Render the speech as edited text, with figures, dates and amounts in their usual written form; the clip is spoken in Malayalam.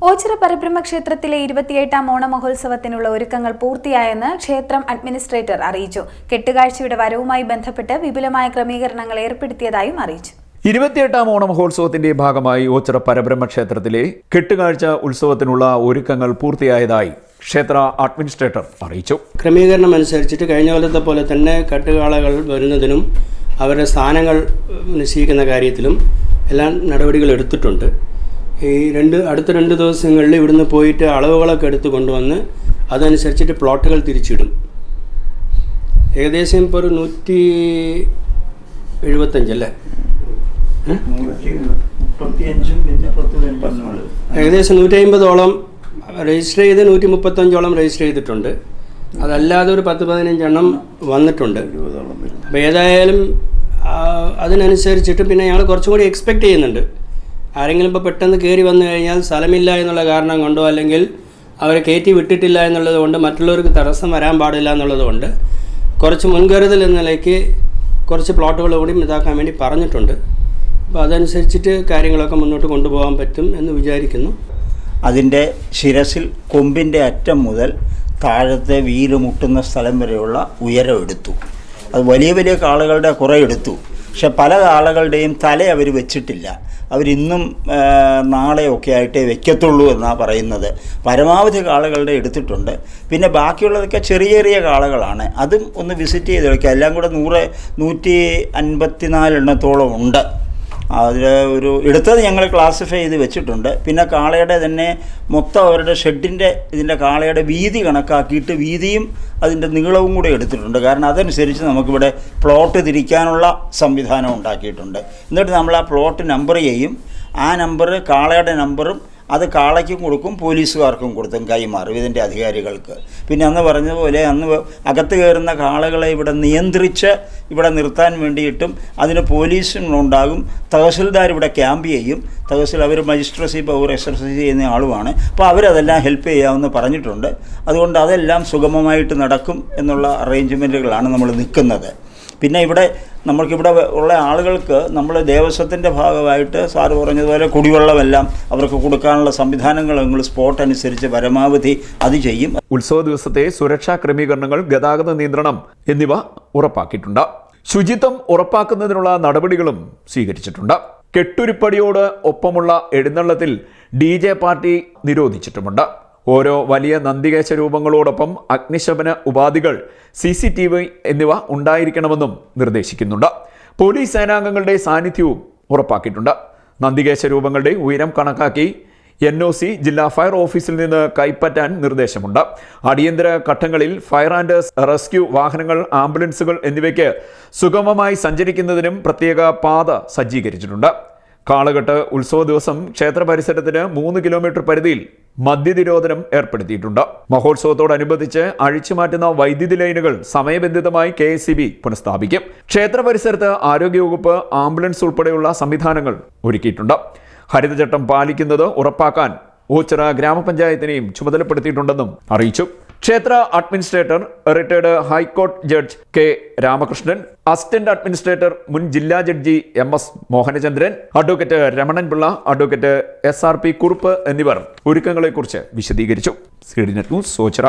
ഓച്ചിറ പരബ്രഹ്മ ക്ഷേത്രത്തിലെ 28ാം ഓണമഹോത്സവത്തിനുള്ള ഒരുക്കങ്ങൾ പൂർത്തിയായെന്ന് ക്ഷേത്രം അഡ്മിനിസ്ട്രേറ്റർ അറിയിച്ചു. കെട്ടുകാഴ്ചയുടെ വരവുമായി ബന്ധപ്പെട്ട് വിപുലമായ ക്രമീകരണങ്ങൾ ഏർപ്പെടുത്തിയതായും അറിയിച്ചു. 28ാം ഓണമഹോത്സവത്തിന്റെ ഭാഗമായി ഓച്ചിറ പരബ്രഹ്മ ക്ഷേത്രത്തിലെ കെട്ടുകാഴ്ച ഉത്സവത്തിനുള്ള ഒരുക്കങ്ങൾ പൂർത്തിയായതായി ക്ഷേത്ര അഡ്മിനിസ്ട്രേറ്റർ അറിയിച്ചു. ക്രമീകരണം അനുസരിച്ചിട്ട് കഴിഞ്ഞ കൊല്ലത്തെ പോലെ തന്നെ കെട്ടുകാളകൾ വരുന്നതിനും അവരുടെ സ്ഥാനങ്ങൾ നിശ്ചയിക്കുന്ന കാര്യത്തിലും എല്ലാം നടപടികൾ എടുത്തിട്ടുണ്ട്. അടുത്ത 2 ദിവസങ്ങളിൽ ഇവിടുന്ന് പോയിട്ട് അളവുകളൊക്കെ എടുത്ത് കൊണ്ടുവന്ന് അതനുസരിച്ചിട്ട് പ്ലോട്ടുകൾ തിരിച്ചിടും. ഏകദേശം ഇപ്പോൾ ഒരു 175 അല്ലേ, ഏകദേശം 150ഓളം രജിസ്റ്റർ ചെയ്ത് 135ഓളം രജിസ്റ്റർ ചെയ്തിട്ടുണ്ട്. അതല്ലാതെ ഒരു 10-15 എണ്ണം വന്നിട്ടുണ്ട്. അപ്പോൾ ഏതായാലും അതിനനുസരിച്ചിട്ട് പിന്നെ ഞങ്ങൾ കുറച്ചും കൂടി എക്സ്പെക്റ്റ് ചെയ്യുന്നുണ്ട്. ആരെങ്കിലും ഇപ്പോൾ പെട്ടെന്ന് കയറി വന്നു കഴിഞ്ഞാൽ സ്ഥലമില്ല എന്നുള്ള കാരണം കൊണ്ടോ അല്ലെങ്കിൽ അവരെ കയറ്റി വിട്ടിട്ടില്ല എന്നുള്ളത് കൊണ്ട് മറ്റുള്ളവർക്ക് തടസ്സം വരാൻ പാടില്ല എന്നുള്ളത് കൊണ്ട് കുറച്ച് മുൻകരുതൽ എന്ന നിലയ്ക്ക് കുറച്ച് പ്ലോട്ടുകൾ കൂടി ഇതാക്കാൻ വേണ്ടി പറഞ്ഞിട്ടുണ്ട്. അപ്പോൾ അതനുസരിച്ചിട്ട് കാര്യങ്ങളൊക്കെ മുന്നോട്ട് കൊണ്ടുപോകാൻ പറ്റും എന്ന് വിചാരിക്കുന്നു. അതിൻ്റെ ശിരസിൽ കൊമ്പിൻ്റെ അറ്റം മുതൽ താഴത്തെ വീല് മുട്ടുന്ന സ്ഥലം വരെയുള്ള ഉയരം എടുത്തു. അത് വലിയ വലിയ കാളകളുടെ കുറേ എടുത്തു. പക്ഷെ പല കാളകളുടെയും തല അവർ വെച്ചിട്ടില്ല. അവരിന്നും നാളെയൊക്കെ ആയിട്ടേ വെക്കത്തുള്ളൂ എന്നാണ് പറയുന്നത്. പരമാവധി കാളകളുടെ എടുത്തിട്ടുണ്ട്. പിന്നെ ബാക്കിയുള്ളതൊക്കെ ചെറിയ ചെറിയ കാളകളാണ്. അതും ഒന്ന് വിസിറ്റ് ചെയ്ത് വയ്ക്കുക. എല്ലാം കൂടെ 154 എണ്ണത്തോളം ഉണ്ട്. അതിൽ ഒരു എടുത്തത് ഞങ്ങൾ ക്ലാസിഫൈ ചെയ്ത് വെച്ചിട്ടുണ്ട്. പിന്നെ കാളയുടെ തന്നെ മൊത്തം അവരുടെ ഷെഡിൻ്റെ ഇതിൻ്റെ കാളയുടെ വീതി കണക്കാക്കിയിട്ട് വീതിയും അതിൻ്റെ നീളവും കൂടെ എടുത്തിട്ടുണ്ട്. കാരണം അതനുസരിച്ച് നമുക്കിവിടെ പ്ലോട്ട് തിരിക്കാനുള്ള സംവിധാനം ഉണ്ടാക്കിയിട്ടുണ്ട്. എന്നിട്ട് നമ്മൾ ആ പ്ലോട്ട് നമ്പർ ചെയ്യും. ആ നമ്പർ കാളയുടെ നമ്പറും അത് കാളയ്ക്കും കൊടുക്കും, പോലീസുകാർക്കും കൊടുത്തും കൈമാറും ഇതിൻ്റെ അധികാരികൾക്ക്. പിന്നെ അന്ന് പറഞ്ഞതുപോലെ അന്ന് അകത്ത് കയറുന്ന കാളകളെ ഇവിടെ നിയന്ത്രിച്ച് ഇവിടെ നിർത്താൻ വേണ്ടിയിട്ടും അതിന് പോലീസുണ്ടാകും. തഹസിൽദാർ ഇവിടെ ക്യാമ്പ് ചെയ്യും. തഹസിൽ അവർ മജിസ്ട്രസി പവർ എക്സർസൈസ് ചെയ്യുന്ന ആളുമാണ്. അപ്പോൾ അവരതെല്ലാം ഹെൽപ്പ് ചെയ്യാമെന്ന് പറഞ്ഞിട്ടുണ്ട്. അതുകൊണ്ട് അതെല്ലാം സുഗമമായിട്ട് നടക്കും എന്നുള്ള അറേഞ്ച്മെൻറ്റുകളാണ് നമ്മൾ നിൽക്കുന്നത്. പിന്നെ നമുക്കിവിടെ ഉള്ള ആളുകൾക്ക് നമ്മൾ ദേവസ്വത്തിൻ്റെ ഭാഗമായിട്ട് സാറ് പറഞ്ഞതുപോലെ കുടിവെള്ളമെല്ലാം അവർക്ക് കൊടുക്കാനുള്ള സംവിധാനങ്ങൾ നിങ്ങൾ സ്പോട്ട് അനുസരിച്ച് പരമാവധി അത് ചെയ്യും. ഉത്സവ ദിവസത്തെ സുരക്ഷാ ക്രമീകരണങ്ങൾ, ഗതാഗത നിയന്ത്രണം എന്നിവ ഉറപ്പാക്കിയിട്ടുണ്ട്. ശുചിത്വം ഉറപ്പാക്കുന്നതിനുള്ള നടപടികളും സ്വീകരിച്ചിട്ടുണ്ട്. കെട്ടുരുപ്പടിയോട് ഒപ്പമുള്ള എഴുന്നള്ളത്തിൽ DJ പാർട്ടി നിരോധിച്ചിട്ടുമുണ്ട്. ഓരോ വലിയ നന്ദികേശ രൂപങ്ങളോടൊപ്പം അഗ്നിശമന ഉപാധികൾ, CCTV എന്നിവ ഉണ്ടായിരിക്കണമെന്നും നിർദ്ദേശിക്കുന്നുണ്ട്. പോലീസ് സേനാംഗങ്ങളുടെ സാന്നിധ്യവും ഉറപ്പാക്കിയിട്ടുണ്ട്. നന്ദികേശ രൂപങ്ങളുടെ ഉയരം കണക്കാക്കി NOC ജില്ലാ ഫയർ ഓഫീസിൽ നിന്ന് കൈപ്പറ്റാൻ നിർദ്ദേശമുണ്ട്. അടിയന്തര ഘട്ടങ്ങളിൽ ഫയർ ആൻഡ് റെസ്ക്യൂ വാഹനങ്ങൾ, ആംബുലൻസുകൾ എന്നിവയ്ക്ക് സുഗമമായി സഞ്ചരിക്കുന്നതിനും പ്രത്യേക പാത സജ്ജീകരിച്ചിട്ടുണ്ട്. കാളകെട്ട് ഉത്സവ ദിവസം ക്ഷേത്ര പരിസരത്തിന് 3 കിലോമീറ്റർ പരിധിയിൽ മദ്യനിരോധനം ഏർപ്പെടുത്തിയിട്ടുണ്ട്. മഹോത്സവത്തോടനുബന്ധിച്ച് അഴിച്ചുമാറ്റുന്ന വൈദ്യുതി ലൈനുകൾ സമയബന്ധിതമായി KSEB പുനഃസ്ഥാപിക്കും. ക്ഷേത്ര പരിസരത്ത് ആരോഗ്യവകുപ്പ്, ആംബുലൻസ് ഉൾപ്പെടെയുള്ള സംവിധാനങ്ങൾ ഒരുക്കിയിട്ടുണ്ട്. ഹരിതചട്ടം പാലിക്കുന്നത് ഉറപ്പാക്കാൻ ഓച്ചിറ ഗ്രാമപഞ്ചായത്തിനെയും ചുമതലപ്പെടുത്തിയിട്ടുണ്ടെന്നും അറിയിച്ചു. ക്ഷേത്ര അഡ്മിനിസ്ട്രേറ്റർ റിട്ടയർഡ് ഹൈക്കോടതി judge K. Ramakrishnan, assistant administrator മുൻ ജില്ലാ ജഡ്ജി MS. Mohanachandran, advocate Ramanan Pillai, advocate SRP Kurup എന്നിവർ ഒരുക്കങ്ങളെക്കുറിച്ച് വിശദീകരിച്ചു. CDNet news, Ochira.